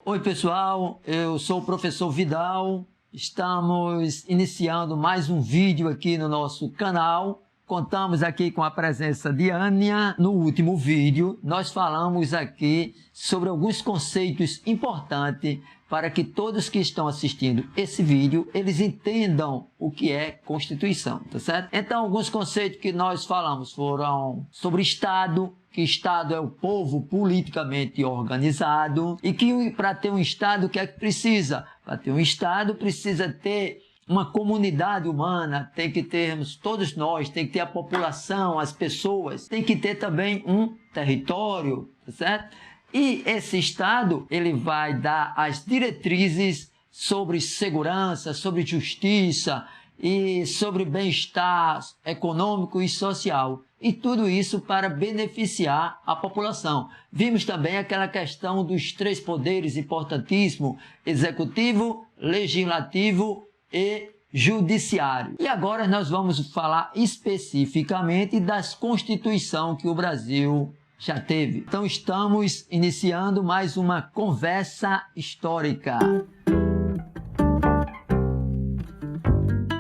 Oi pessoal, eu sou o professor Vidal, estamos iniciando mais um vídeo aqui no nosso canal. Contamos aqui com a presença de Ania. No último vídeo nós falamos aqui sobre alguns conceitos importantes para que todos que estão assistindo esse vídeo, eles entendam o que é Constituição, tá certo? Então alguns conceitos que nós falamos foram sobre Estado, que Estado é o povo politicamente organizado e que para ter um Estado o que é que precisa? Para ter um Estado precisa ter uma comunidade humana, tem que termos todos nós, tem que ter a população, as pessoas, tem que ter também um território, tá certo? E esse Estado, ele vai dar as diretrizes sobre segurança, sobre justiça e sobre bem-estar econômico e social. E tudo isso para beneficiar a população. Vimos também aquela questão dos três poderes importantíssimos: executivo, legislativo e judiciário. E agora nós vamos falar especificamente das constituições que o Brasil já teve. Então estamos iniciando mais uma conversa histórica.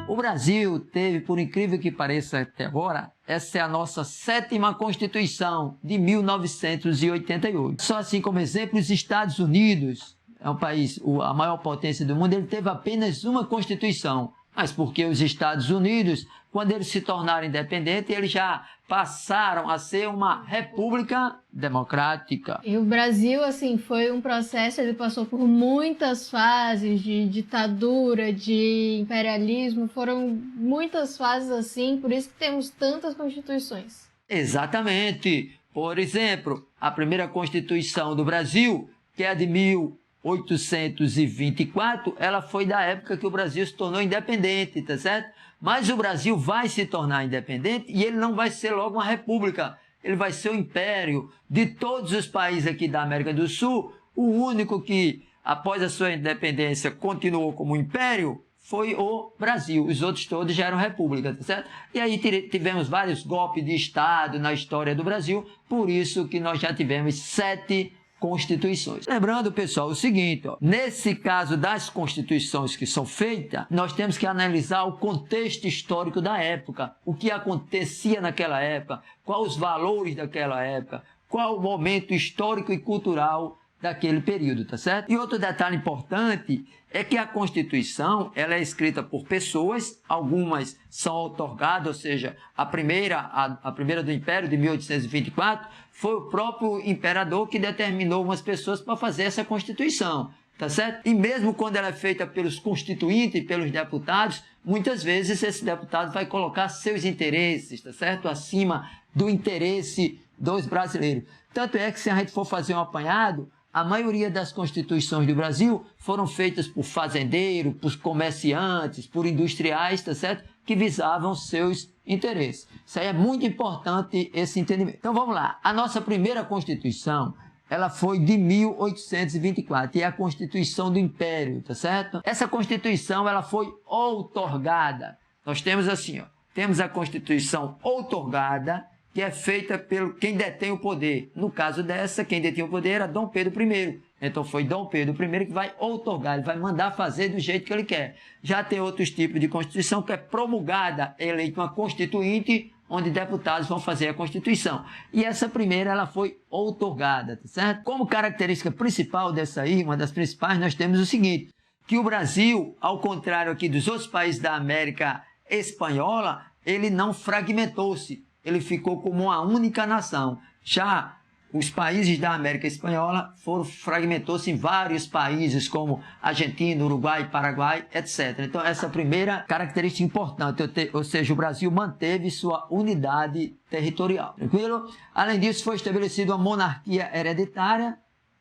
O Brasil teve, por incrível que pareça até agora, essa é a nossa 7ª Constituição de 1988. Só assim como exemplo, os Estados Unidos, é um país, a maior potência do mundo, ele teve apenas uma Constituição. Mas porque os Estados Unidos, quando eles se tornaram independentes, eles já passaram a ser uma república democrática. E o Brasil, assim, foi um processo, ele passou por muitas fases de ditadura, de imperialismo, foram muitas fases assim, por isso que temos tantas constituições. Exatamente. Por exemplo, a primeira Constituição do Brasil, que é a de 1824, ela foi da época que o Brasil se tornou independente, tá certo? Mas o Brasil vai se tornar independente e ele não vai ser logo uma república, ele vai ser um império. De todos os países aqui da América do Sul, o único que, após a sua independência, continuou como império foi o Brasil. Os outros todos já eram repúblicas, tá certo? E aí tivemos vários golpes de Estado na história do Brasil, por isso que nós já tivemos 7 constituições. Lembrando, pessoal, o seguinte, nesse caso das constituições que são feitas, nós temos que analisar o contexto histórico da época, o que acontecia naquela época, quais os valores daquela época, qual o momento histórico e cultural daquele período, tá certo? E outro detalhe importante é que a Constituição, ela é escrita por pessoas, algumas são outorgadas, ou seja, a primeira do Império de 1824 foi o próprio imperador que determinou umas pessoas para fazer essa Constituição, tá certo? E mesmo quando ela é feita pelos constituintes, pelos deputados, muitas vezes esse deputado vai colocar seus interesses, tá certo? Acima do interesse dos brasileiros. Tanto é que se a gente for fazer um apanhado, a maioria das constituições do Brasil foram feitas por fazendeiros, por comerciantes, por industriais, tá certo? Que visavam seus interesses. Isso aí é muito importante, esse entendimento. Então vamos lá. A nossa primeira Constituição, ela foi de 1824 e é a Constituição do Império, tá certo? Essa Constituição, ela foi outorgada. Nós temos assim, temos a Constituição outorgada, que é feita pelo quem detém o poder. No caso dessa, quem detinha o poder era Dom Pedro I. Então foi Dom Pedro I que vai outorgar, ele vai mandar fazer do jeito que ele quer. Já tem outros tipos de Constituição que é promulgada, eleita uma constituinte, onde deputados vão fazer a Constituição. E essa primeira, ela foi outorgada, tá certo? Como característica principal dessa aí, uma das principais, nós temos o seguinte, que o Brasil, ao contrário aqui dos outros países da América Espanhola, ele não fragmentou-se. Ele ficou como uma única nação. Já os países da América Espanhola fragmentou-se em vários países, como Argentina, Uruguai, Paraguai, etc. Então, essa é a primeira característica importante, ou seja, o Brasil manteve sua unidade territorial. Tranquilo? Além disso, foi estabelecida uma monarquia hereditária,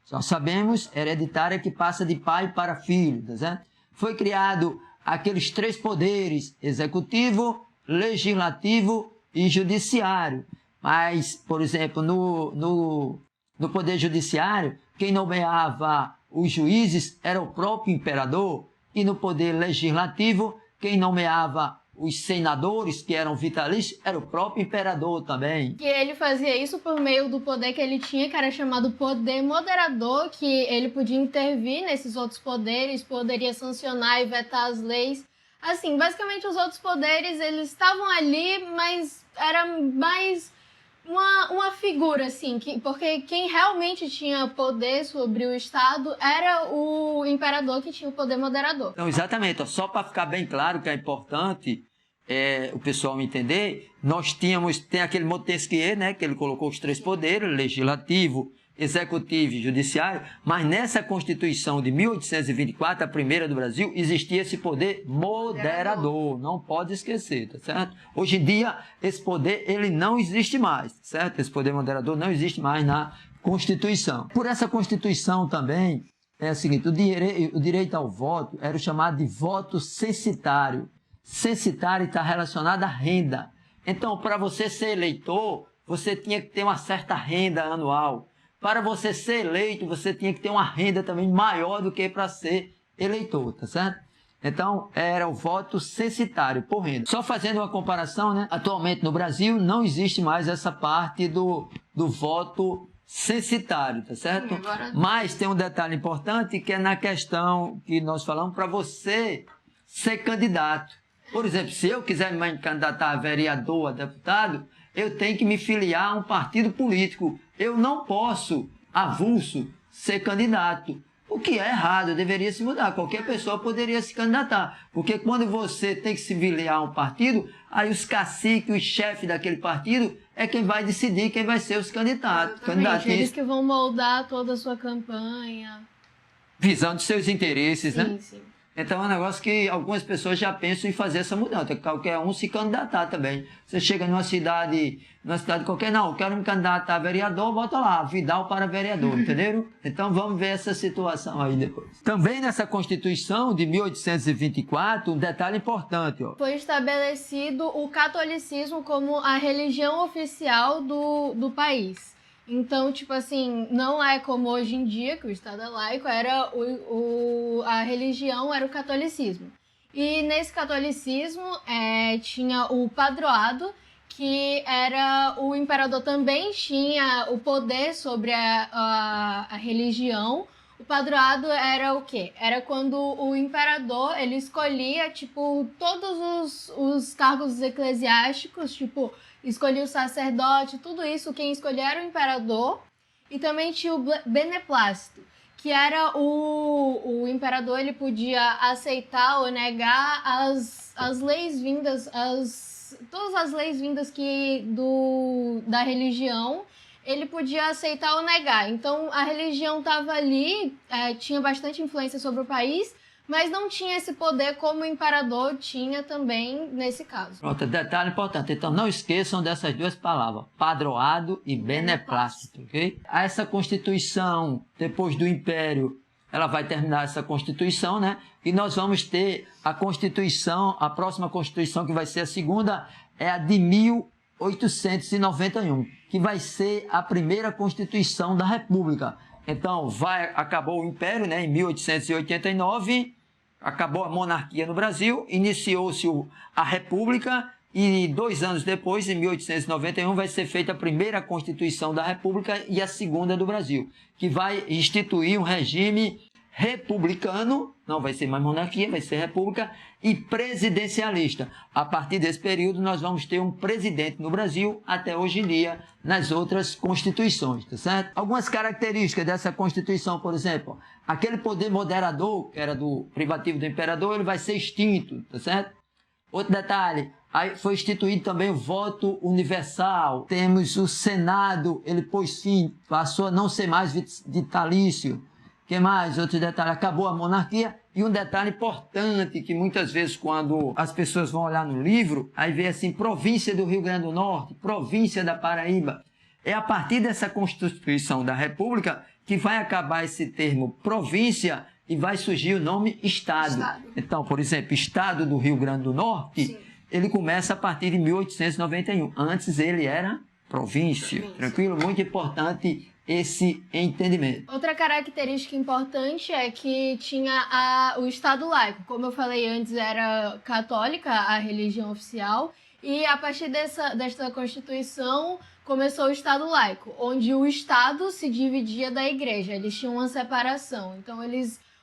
já sabemos, hereditária que passa de pai para filho, tá certo? Foi criado aqueles 3 poderes, executivo, legislativo e judiciário. Mas, por exemplo, no Poder Judiciário, quem nomeava os juízes era o próprio imperador, e no Poder Legislativo, quem nomeava os senadores, que eram vitalícios, era o próprio imperador também. E ele fazia isso por meio do poder que ele tinha, que era chamado poder moderador, que ele podia intervir nesses outros poderes, poderia sancionar e vetar as leis. Assim, basicamente os outros poderes, eles estavam ali, mas era mais uma figura, assim, porque quem realmente tinha poder sobre o Estado era o imperador, que tinha o poder moderador. Então, exatamente, só para ficar bem claro que é importante o pessoal entender, tem aquele Montesquieu, né, que ele colocou os 3 poderes, legislativo, executivo e judiciário, mas nessa Constituição de 1824, a primeira do Brasil, existia esse poder moderador, não pode esquecer, tá certo? Hoje em dia, esse poder, ele não existe mais, certo? Esse poder moderador não existe mais na Constituição. Por essa Constituição também, é o seguinte, o direito ao voto era o chamado de voto censitário. Censitário está relacionado à renda. Então, para você ser eleitor, você tinha que ter uma certa renda anual. Para você ser eleito, você tinha que ter uma renda também maior do que para ser eleitor, tá certo? Então, era o voto censitário por renda. Só fazendo uma comparação, né? Atualmente no Brasil não existe mais essa parte do voto censitário, tá certo? Agora... Mas tem um detalhe importante que é na questão que nós falamos para você ser candidato. Por exemplo, se eu quiser me candidatar a vereador, a deputado, eu tenho que me filiar a um partido político. Eu não posso, avulso, ser candidato. O que é errado, deveria se mudar. Qualquer pessoa poderia se candidatar. Porque quando você tem que se filiar a um partido, aí os caciques, os chefes daquele partido, é quem vai decidir quem vai ser os candidatos. Eles que vão moldar toda a sua campanha. Visando seus interesses, sim, né? Sim. Então é um negócio que algumas pessoas já pensam em fazer essa mudança. Qualquer um se candidatar também. Você chega numa cidade qualquer, não, quero me candidatar a vereador, bota lá, Vidal para vereador, entenderam? Então vamos ver essa situação aí depois. Também nessa Constituição de 1824, um detalhe importante. Ó. Foi estabelecido o catolicismo como a religião oficial do país. Então, tipo assim, não é como hoje em dia, que o Estado é laico, a religião era o catolicismo. E nesse catolicismo tinha o padroado, que era o imperador também tinha o poder sobre a religião. O padroado era o quê? Era quando o imperador, ele escolhia, tipo, todos os cargos eclesiásticos, tipo, escolhia o sacerdote, tudo isso, quem escolhia era o imperador. E também tinha o beneplácito, que era o imperador, ele podia aceitar ou negar as leis vindas, todas as leis vindas da religião, ele podia aceitar ou negar. Então, a religião estava ali, tinha bastante influência sobre o país, mas não tinha esse poder como o imperador tinha também nesse caso. Pronto, detalhe importante. Então, não esqueçam dessas 2 palavras, padroado e beneplácito, ok? Essa Constituição, depois do Império, ela vai terminar essa Constituição, né? E nós vamos ter a Constituição, a próxima Constituição, que vai ser a segunda, é a de 1891, que vai ser a primeira Constituição da República. Então, acabou o Império, né? Em 1889, acabou a monarquia no Brasil, iniciou-se a República e 2 anos depois, em 1891, vai ser feita a primeira Constituição da República e a segunda do Brasil, que vai instituir um regime republicano, não vai ser mais monarquia, vai ser república, e presidencialista. A partir desse período, nós vamos ter um presidente no Brasil, até hoje em dia, nas outras constituições, tá certo? Algumas características dessa Constituição, por exemplo, aquele poder moderador, que era do privativo do imperador, ele vai ser extinto, tá certo? Outro detalhe, aí foi instituído também o voto universal, temos o Senado, ele pôs fim, passou a não ser mais vitalício. O que mais? Outro detalhe, acabou a monarquia. E um detalhe importante, que muitas vezes quando as pessoas vão olhar no livro, aí vê assim, província do Rio Grande do Norte, província da Paraíba. É a partir dessa Constituição da República que vai acabar esse termo província e vai surgir o nome Estado. Então, por exemplo, Estado do Rio Grande do Norte, sim, ele começa a partir de 1891. Antes ele era província. Tranquilo? Muito importante esse entendimento. Outra característica importante é que tinha o Estado laico. Como eu falei antes, era católica a religião oficial, e a partir desta Constituição começou o Estado laico, onde o Estado se dividia da Igreja, eles tinham uma separação, então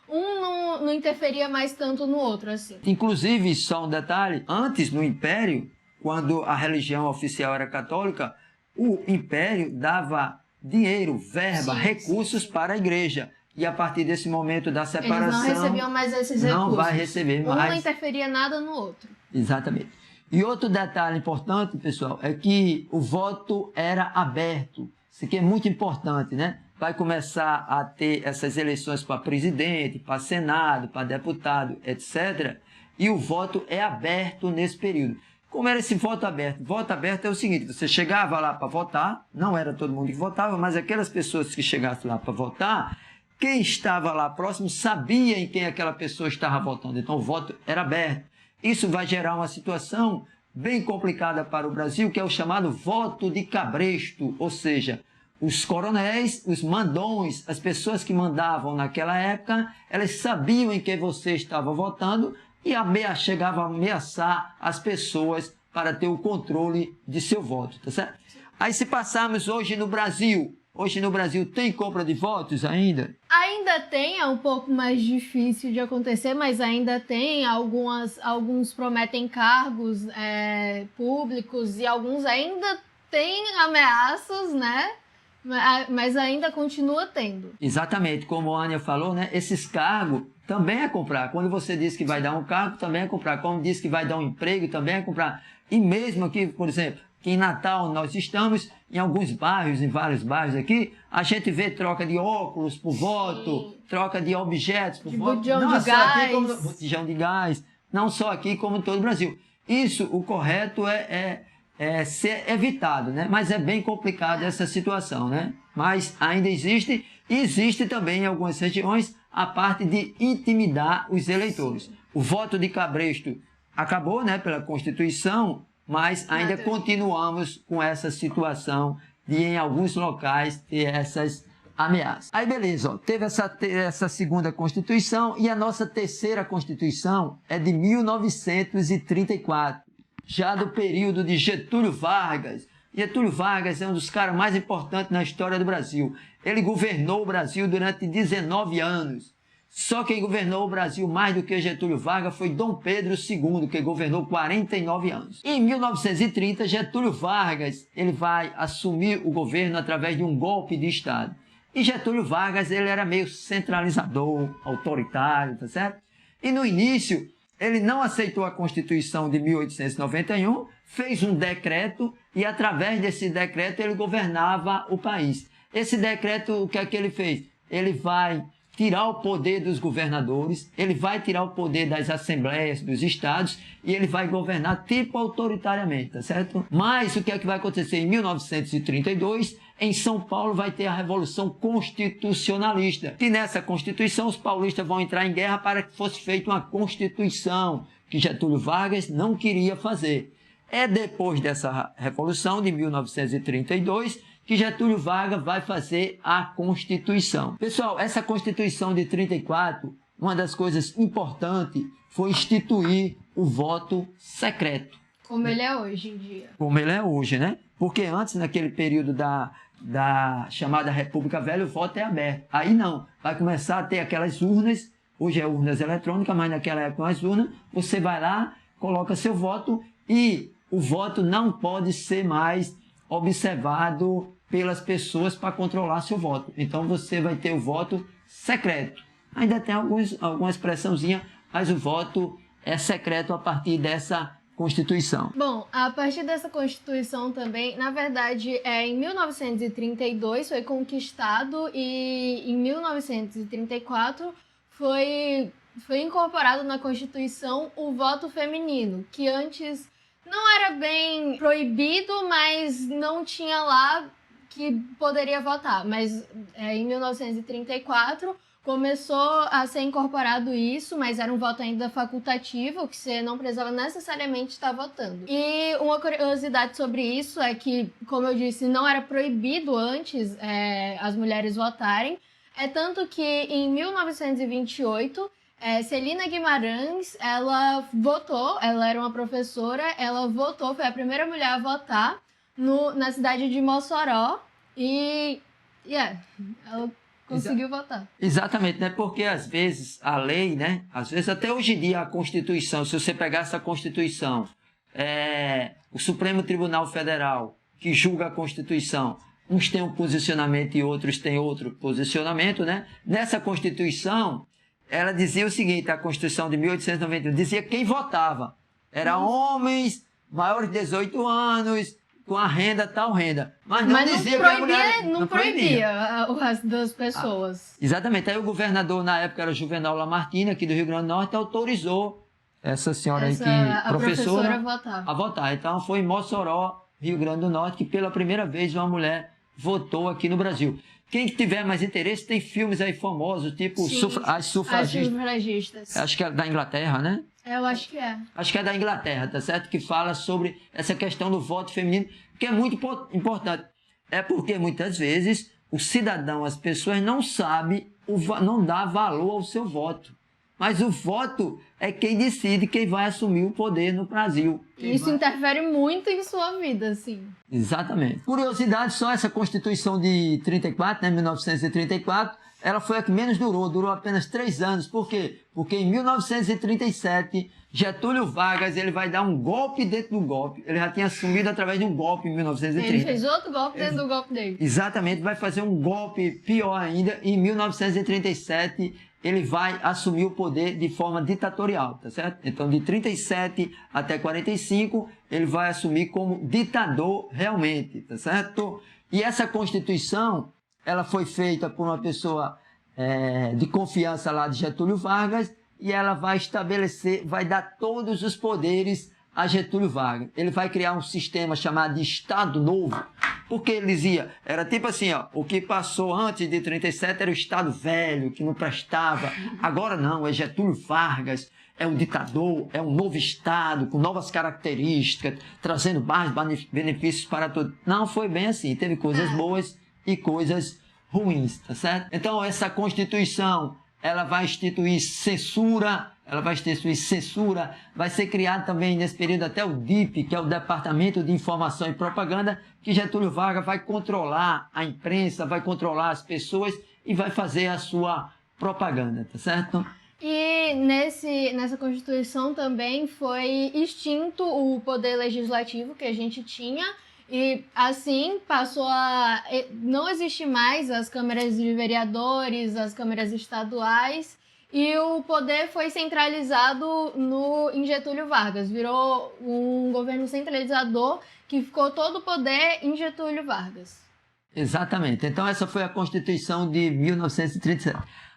não interferia mais tanto no outro, assim. Inclusive, só um detalhe, antes no Império, quando a religião oficial era católica, o Império dava dinheiro, verba, recursos para a Igreja. E a partir desse momento da separação... Eles não recebiam mais esses recursos. Não vai receber mais. Um não interferia nada no outro. Exatamente. E outro detalhe importante, pessoal, é que o voto era aberto. Isso aqui é muito importante, né? Vai começar a ter essas eleições para presidente, para senado, para deputado, etc. E o voto é aberto nesse período. Como era esse voto aberto? Voto aberto é o seguinte, você chegava lá para votar, não era todo mundo que votava, mas aquelas pessoas que chegassem lá para votar, quem estava lá próximo sabia em quem aquela pessoa estava votando. Então o voto era aberto. Isso vai gerar uma situação bem complicada para o Brasil, que é o chamado voto de cabresto, ou seja, os coronéis, os mandões, as pessoas que mandavam naquela época, elas sabiam em quem você estava votando e chegava a ameaçar as pessoas para ter o controle de seu voto, tá certo? Aí se passarmos hoje no Brasil tem compra de votos ainda? Ainda tem, é um pouco mais difícil de acontecer, mas ainda tem. Alguns prometem cargos públicos e alguns ainda têm ameaças, né? Mas ainda continua tendo. Exatamente, como a Ania falou, né? Esses cargos também é comprar. Quando você diz que vai dar um cargo, também é comprar. Quando diz que vai dar um emprego, também é comprar. E mesmo aqui, por exemplo, que em Natal nós estamos, em alguns bairros, em vários bairros aqui, a gente vê troca de óculos por voto, troca de objetos por voto. Botijão de gás. Botijão de gás. Não só aqui, como em todo o Brasil. Isso, o correto é ser evitado, né? Mas é bem complicado essa situação, né? Mas ainda existe, e existe também em algumas regiões a parte de intimidar os eleitores. O voto de cabresto acabou, né, pela Constituição, mas ainda continuamos com essa situação de em alguns locais ter essas ameaças. Aí beleza, ó, teve essa segunda Constituição e a nossa terceira Constituição é de 1934. Já do período de Getúlio Vargas. Getúlio Vargas é um dos caras mais importantes na história do Brasil. Ele governou o Brasil durante 19 anos. Só quem governou o Brasil mais do que Getúlio Vargas foi Dom Pedro II, que governou 49 anos. Em 1930, Getúlio Vargas ele vai assumir o governo através de um golpe de Estado. E Getúlio Vargas ele era meio centralizador, autoritário, tá certo? E no início ele não aceitou a Constituição de 1891, fez um decreto e através desse decreto ele governava o país. Esse decreto, o que é que ele fez? Ele vai tirar o poder dos governadores, ele vai tirar o poder das assembleias dos estados e ele vai governar tipo autoritariamente, tá certo? Mas o que é que vai acontecer? Em 1932, em São Paulo vai ter a Revolução Constitucionalista. E nessa Constituição os paulistas vão entrar em guerra para que fosse feita uma Constituição que Getúlio Vargas não queria fazer. É depois dessa Revolução de 1932 que Getúlio Vargas vai fazer a Constituição. Pessoal, essa Constituição de 34, uma das coisas importantes foi instituir o voto secreto. Como ele é hoje em dia. Como ele é hoje, né? Porque antes, naquele período da chamada República Velha, o voto é aberto. Aí não, vai começar a ter aquelas urnas, hoje é urnas eletrônicas, mas naquela época as urnas, você vai lá, coloca seu voto e o voto não pode ser mais observado pelas pessoas para controlar seu voto. Então você vai ter o voto secreto. Ainda tem alguma expressãozinha, mas o voto é secreto a partir dessa Constituição. Bom, a partir dessa Constituição também, na verdade, em 1932 foi conquistado e em 1934 foi incorporado na Constituição o voto feminino, que antes não era bem proibido, mas não tinha lá que poderia votar. Mas em 1934 começou a ser incorporado isso, mas era um voto ainda facultativo, que você não precisava necessariamente estar votando. E uma curiosidade sobre isso é que, como eu disse, não era proibido antes as mulheres votarem. É tanto que em 1928, Celina Guimarães, ela votou, ela era uma professora, ela votou, foi a primeira mulher a votar na cidade de Mossoró e ela conseguiu votar. Exatamente, né? Porque às vezes a lei, né? Às vezes até hoje em dia a Constituição, se você pegar essa Constituição, o Supremo Tribunal Federal, que julga a Constituição, uns têm um posicionamento e outros têm outro posicionamento, né? Nessa Constituição, ela dizia o seguinte, a Constituição de 1891, dizia quem votava. Era homens maiores de 18 anos, com a renda, tal renda. Mas não dizia que a mulher... Não proibia o resto das pessoas. Exatamente. Aí o governador, na época, era Juvenal Lamartine, aqui do Rio Grande do Norte, autorizou essa senhora aí, professora, a votar. Então foi em Mossoró, Rio Grande do Norte, que pela primeira vez uma mulher votou aqui no Brasil. Quem tiver mais interesse, tem filmes aí famosos, tipo As Sufragistas. Acho que é da Inglaterra, né? Eu acho que é. Acho que é da Inglaterra, tá certo? Que fala sobre essa questão do voto feminino, que é muito importante. É porque muitas vezes o cidadão, as pessoas não sabem, não dá valor ao seu voto. Mas o voto é quem decide quem vai assumir o poder no Brasil. Isso interfere muito em sua vida, assim. Exatamente. Curiosidade, só essa Constituição de 34, né, 1934, ela foi a que menos durou apenas 3 anos. Por quê? Porque em 1937, Getúlio Vargas ele vai dar um golpe dentro do golpe. Ele já tinha assumido através de um golpe em 1930. Ele fez outro golpe dentro do golpe dele. Exatamente, vai fazer um golpe pior ainda. Em 1937, ele vai assumir o poder de forma ditatorial, tá certo? Então, de 37 até 45, ele vai assumir como ditador realmente, tá certo? E essa Constituição, ela foi feita por uma pessoa de confiança lá de Getúlio Vargas e ela vai estabelecer, vai dar todos os poderes a Getúlio Vargas. Ele vai criar um sistema chamado de Estado Novo, porque ele dizia, era tipo assim, ó, o que passou antes de 37 era o Estado velho, que não prestava. Agora não, é Getúlio Vargas, é um ditador, é um novo Estado, com novas características, trazendo mais benefícios para todos. Não foi bem assim, teve coisas boas e coisas ruins, tá certo? Então essa Constituição, ela vai instituir censura, vai ser criado também nesse período até o DIP, que é o Departamento de Informação e Propaganda, que Getúlio Vargas vai controlar a imprensa, vai controlar as pessoas e vai fazer a sua propaganda, tá certo? E nessa Constituição também foi extinto o poder legislativo que a gente tinha, e assim passou a não existir mais as câmaras de vereadores, as câmaras estaduais, e o poder foi centralizado em Getúlio Vargas. Virou um governo centralizador que ficou todo o poder em Getúlio Vargas. Exatamente. Então essa foi a Constituição de 1937.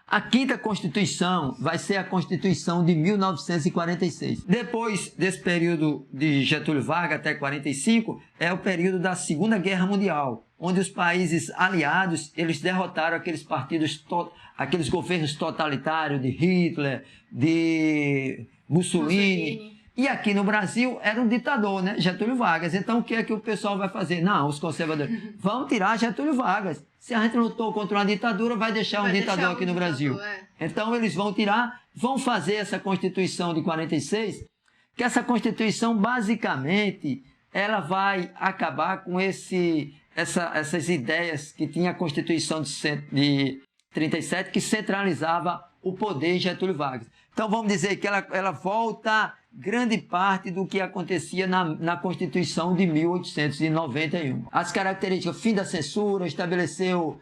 A 5ª Constituição vai ser a Constituição de 1946. Depois desse período de Getúlio Vargas até 45, é o período da Segunda Guerra Mundial, onde os países aliados, eles derrotaram aqueles partidos, aqueles governos totalitários de Hitler, de Mussolini. E aqui no Brasil era um ditador, né? Getúlio Vargas. Então o que é que o pessoal vai fazer? Não, os conservadores vão tirar Getúlio Vargas. Se a gente lutou contra uma ditadura, vai deixar um ditador aqui no Brasil. Então eles vão tirar, vão fazer essa Constituição de 46, que essa Constituição basicamente ela vai acabar com essas ideias que tinha a Constituição de 37, que centralizava o poder em Getúlio Vargas. Então vamos dizer que ela volta grande parte do que acontecia na Constituição de 1891. As características, fim da censura, estabeleceu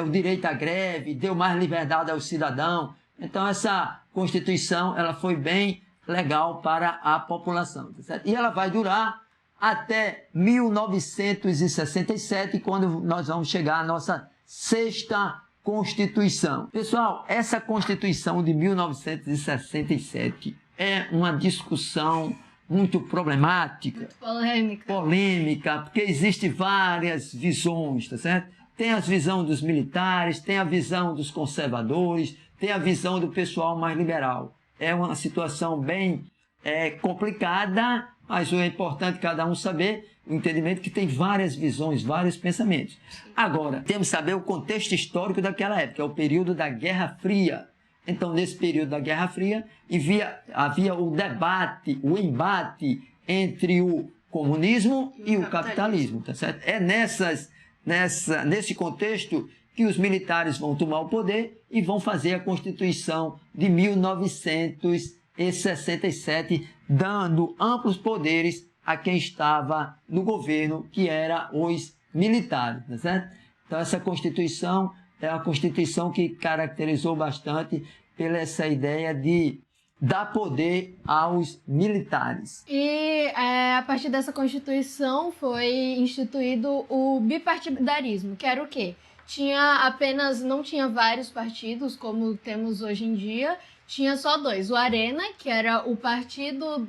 o direito à greve, deu mais liberdade ao cidadão. Então essa Constituição ela foi bem legal para a população. Tá certo? E ela vai durar até 1967, quando nós vamos chegar à nossa 6ª Constituição. Pessoal, essa Constituição de 1967 é uma discussão muito problemática. Muito polêmica, porque existem várias visões, tá certo? Tem a visão dos militares, tem a visão dos conservadores, ter a visão do pessoal mais liberal. É uma situação bem complicada, mas o é importante cada um saber, o entendimento que tem várias visões, vários pensamentos. Agora, temos que saber o contexto histórico daquela época, é o período da Guerra Fria. Então, nesse período da Guerra Fria, havia o debate, o embate entre o comunismo e o capitalismo, tá certo? É nesse contexto que os militares vão tomar o poder e vão fazer a Constituição de 1967, dando amplos poderes a quem estava no governo, que eram os militares, tá certo? Então, essa Constituição é uma Constituição que caracterizou bastante pela essa ideia de dar poder aos militares. E a partir dessa Constituição foi instituído o bipartidarismo, que era o quê? Não tinha vários partidos, como temos hoje em dia, tinha só dois. O Arena, que era o partido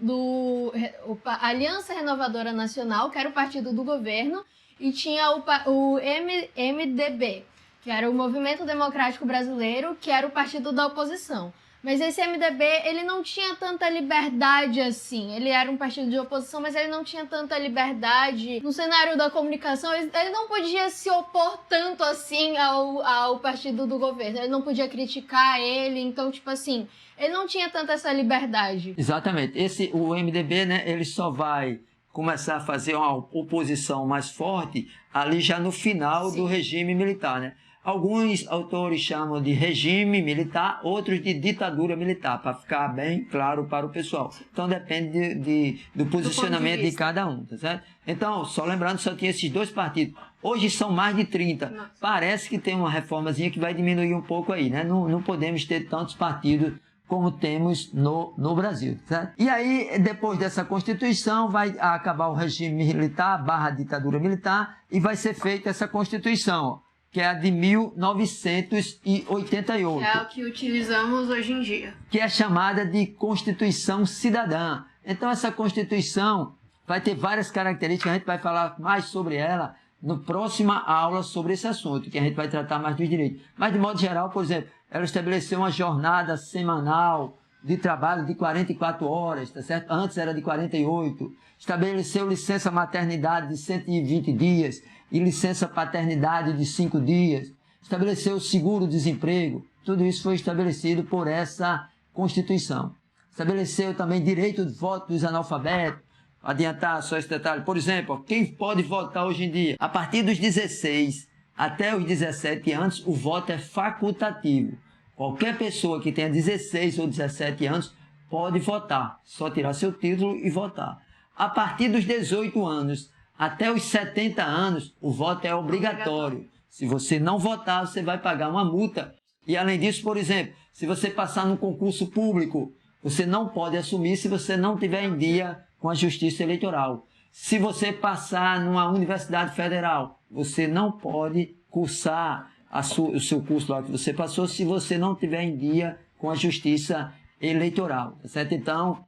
Aliança Renovadora Nacional, que era o partido do governo, e tinha o MDB, que era o Movimento Democrático Brasileiro, que era o partido da oposição. Mas esse MDB, ele não tinha tanta liberdade assim. Ele era um partido de oposição, mas ele não tinha tanta liberdade. No cenário da comunicação, ele não podia se opor tanto assim ao partido do governo. Ele não podia criticar ele. Então, tipo assim, ele não tinha tanta essa liberdade. Exatamente. O MDB, né, ele só vai começar a fazer uma oposição mais forte ali já no final do regime militar, né? Alguns autores chamam de regime militar, outros de ditadura militar, para ficar bem claro para o pessoal. Então depende do posicionamento de cada um, tá certo? Então, só lembrando, só tinha esses dois partidos. Hoje são mais de 30. Nossa. Parece que tem uma reformazinha que vai diminuir um pouco aí, né? Não podemos ter tantos partidos como temos no Brasil, certo? E aí, depois dessa Constituição, vai acabar o regime militar, ditadura militar, e vai ser feita essa Constituição, ó, que é a de 1988. É o que utilizamos hoje em dia. Que é chamada de Constituição Cidadã. Então, essa Constituição vai ter várias características, a gente vai falar mais sobre ela na próxima aula sobre esse assunto, que a gente vai tratar mais dos direitos. Mas, de modo geral, por exemplo, ela estabeleceu uma jornada semanal de trabalho de 44 horas, tá certo? Antes era de 48. Estabeleceu licença maternidade de 120 dias e licença paternidade de 5 dias. Estabeleceu seguro-desemprego. Tudo isso foi estabelecido por essa Constituição. Estabeleceu também direito de voto dos analfabetos. Adiantar só esse detalhe. Por exemplo, quem pode votar hoje em dia? A partir dos 16 até os 17 anos, o voto é facultativo. Qualquer pessoa que tenha 16 ou 17 anos pode votar. Só tirar seu título e votar. A partir dos 18 anos até os 70 anos, o voto é obrigatório. Se você não votar, você vai pagar uma multa. E além disso, por exemplo, se você passar num concurso público, você não pode assumir se você não tiver em dia com a Justiça Eleitoral. Se você passar numa universidade federal, você não pode cursar o seu curso lá que você passou se você não tiver em dia com a Justiça Eleitoral. Tá certo? Então,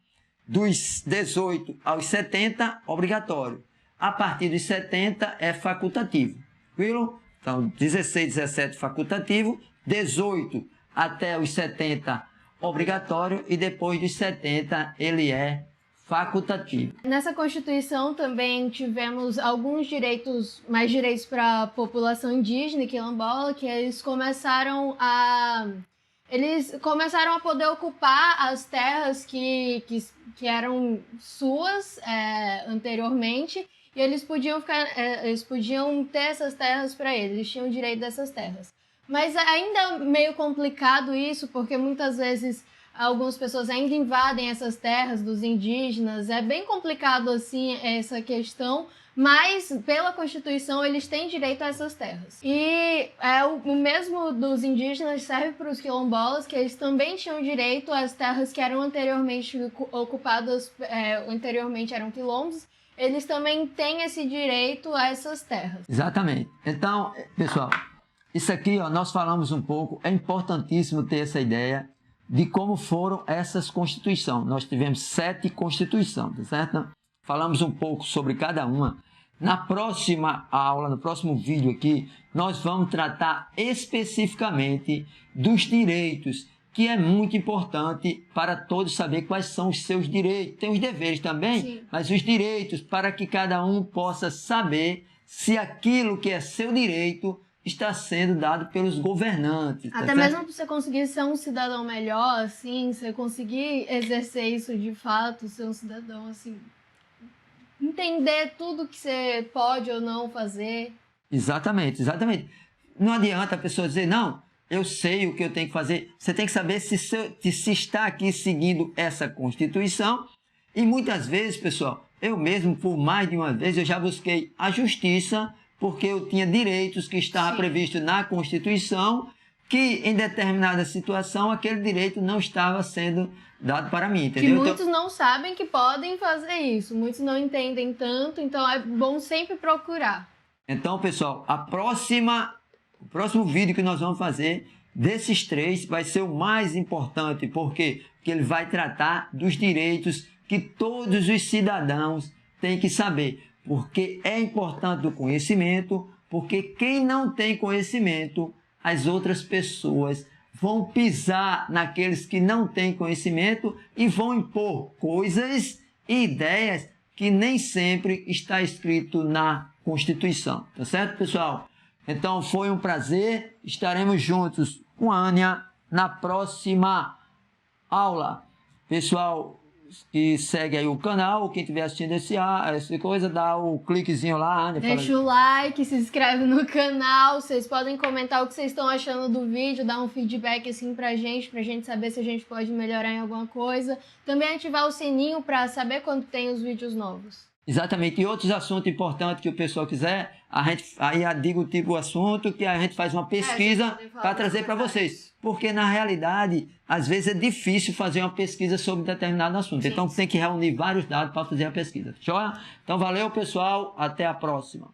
dos 18 aos 70, obrigatório. A partir dos 70 é facultativo. Viram? Então, 16, 17 facultativo, 18 até os 70 obrigatório e depois dos 70 ele é facultativo. Nessa Constituição também tivemos alguns mais direitos para a população indígena e quilombola, que eles começaram a poder ocupar as terras que eram suas anteriormente, e eles podiam ter essas terras para eles tinham direito dessas terras. Mas ainda é meio complicado isso, porque muitas vezes algumas pessoas ainda invadem essas terras dos indígenas. É bem complicado assim essa questão, mas pela Constituição eles têm direito a essas terras. E o mesmo dos indígenas serve para os quilombolas, que eles também tinham direito às terras que eram anteriormente ocupadas, anteriormente eram quilombos. Eles também têm esse direito a essas terras. Exatamente. Então, pessoal, isso aqui, ó, nós falamos um pouco, é importantíssimo ter essa ideia de como foram essas constituições. Nós tivemos 7 constituições, tá certo? Falamos um pouco sobre cada uma. Na próxima aula, no próximo vídeo aqui, nós vamos tratar especificamente dos direitos, que é muito importante para todos saber quais são os seus direitos. Tem os deveres também, Sim. mas os direitos, para que cada um possa saber se aquilo que é seu direito está sendo dado pelos governantes. Até mesmo para você conseguir ser um cidadão melhor, assim, você conseguir exercer isso de fato, ser um cidadão, assim, entender tudo que você pode ou não fazer. Exatamente, exatamente. Não adianta a pessoa dizer, não, eu sei o que eu tenho que fazer. Você tem que saber se está aqui seguindo essa Constituição. E muitas vezes, pessoal, eu mesmo, por mais de uma vez, eu já busquei a justiça, porque eu tinha direitos que estavam previstos na Constituição, que em determinada situação aquele direito não estava sendo dado para mim, entendeu? Que muitos não sabem que podem fazer isso, muitos não entendem tanto, então é bom sempre procurar. Então, pessoal, o próximo vídeo que nós vamos fazer desses 3 vai ser o mais importante. Por quê? Porque ele vai tratar dos direitos que todos os cidadãos têm que saber. Porque é importante o conhecimento, porque quem não tem conhecimento, as outras pessoas vão pisar naqueles que não têm conhecimento e vão impor coisas e ideias que nem sempre está escrito na Constituição. Tá certo, pessoal? Então, foi um prazer. Estaremos juntos com a Ania na próxima aula. Pessoal que segue aí o canal, quem estiver assistindo essa coisa, dá o cliquezinho lá. Ania, deixa o like, se inscreve no canal. Vocês podem comentar o que vocês estão achando do vídeo, dar um feedback assim pra gente saber se a gente pode melhorar em alguma coisa. Também ativar o sininho para saber quando tem os vídeos novos. Exatamente. E outros assuntos importantes que o pessoal quiser, aí eu digo o tipo de assunto que a gente faz uma pesquisa para trazer para vocês. Porque, na realidade, às vezes é difícil fazer uma pesquisa sobre determinado assunto. Então, tem que reunir vários dados para fazer a pesquisa. Joia? Então, valeu, pessoal. Até a próxima.